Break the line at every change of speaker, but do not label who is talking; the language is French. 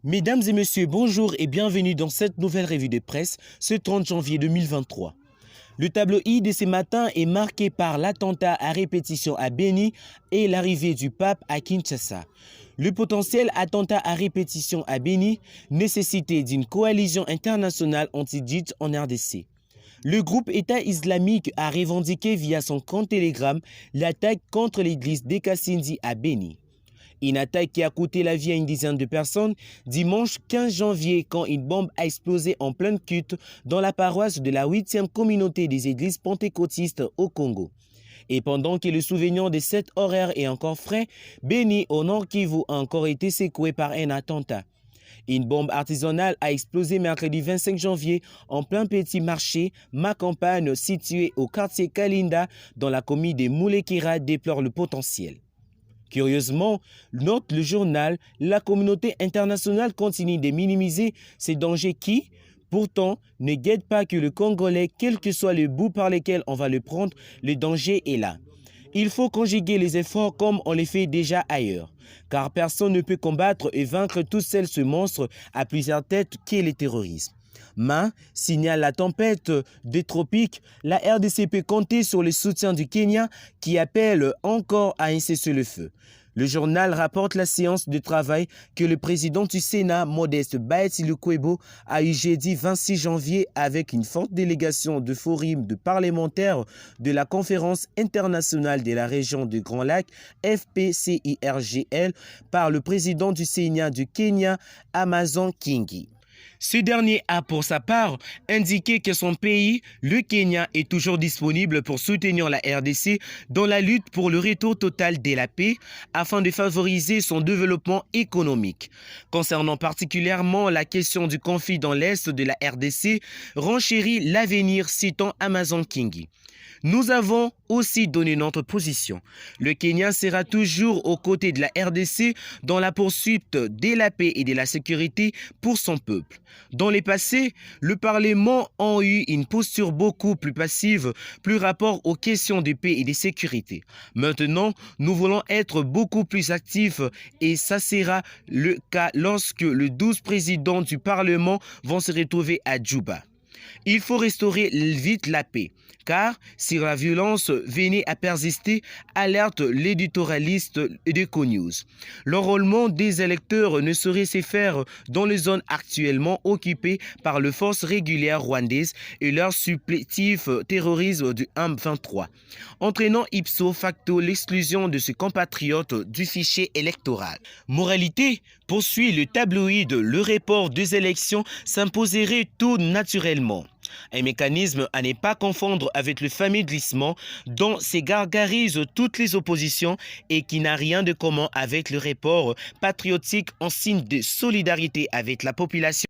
Mesdames et messieurs, bonjour et bienvenue dans cette nouvelle revue de presse ce 30 janvier 2023. Le tabloïd de ce matin est marqué par l'attentat à répétition à Beni et l'arrivée du pape à Kinshasa. Le potentiel attentat à répétition à Beni nécessitait d'une coalition internationale anti-djihad en RDC. Le groupe État islamique a revendiqué via son compte Telegram l'attaque contre l'église d'Ekassindi à Beni. Une attaque qui a coûté la vie à une dizaine de personnes dimanche 15 janvier quand une bombe a explosé en pleine culte dans la paroisse de la 8e communauté des églises pentecôtistes au Congo. Et pendant que le souvenir de cet horaire est encore frais, Beni au Nord Kivu a encore été secoué par un attentat. Une bombe artisanale a explosé mercredi 25 janvier en plein petit marché, ma campagne située au quartier Kalinda dans la commune de Moulekira déplore le potentiel. Curieusement, note le journal, la communauté internationale continue de minimiser ces dangers qui, pourtant, ne guettent pas que le Congolais, quel que soit le bout par lequel on va le prendre, le danger est là. Il faut conjuguer les efforts comme on les fait déjà ailleurs, car personne ne peut combattre et vaincre tout seul ce monstre à plusieurs têtes qu'est le terrorisme. Mais, signale la tempête des tropiques, la RDC peut compter sur le soutien du Kenya qui appelle encore à un cessez-le-feu. Le journal rapporte la séance de travail que le président du Sénat, Modeste Baeti Lukwebo, a eu jeudi 26 janvier avec une forte délégation de forums de parlementaires de la Conférence internationale de la région du Grand Lac, FPCIRGL, par le président du Sénat du Kenya, Amazon Kingi. Ce dernier a pour sa part indiqué que son pays, le Kenya, est toujours disponible pour soutenir la RDC dans la lutte pour le retour total de la paix afin de favoriser son développement économique. Concernant particulièrement la question du conflit dans l'est de la RDC, renchérit l'avenir citant Amazon Kingi. Nous avons aussi donné notre position. Le Kenya sera toujours aux côtés de la RDC dans la poursuite de la paix et de la sécurité pour son peuple. Dans le passé, le Parlement a eu une posture beaucoup plus passive, plus rapport aux questions de paix et de sécurité. Maintenant, nous voulons être beaucoup plus actifs et ça sera le cas lorsque les 12 présidents du Parlement vont se retrouver à Djouba. Il faut restaurer vite la paix, car si la violence venait à persister, alerte l'éditorialiste de CoNews. L'enrôlement des électeurs ne saurait se faire dans les zones actuellement occupées par les forces régulières rwandaises et leur supplétif terrorisme du M23, entraînant ipso facto l'exclusion de ses compatriotes du fichier électoral. Moralité, poursuit le tabloïd, le report des élections s'imposerait tout naturellement. Un mécanisme à ne pas confondre avec le fameux glissement dont se gargarisent toutes les oppositions et qui n'a rien de commun avec le report patriotique en signe de solidarité avec la population.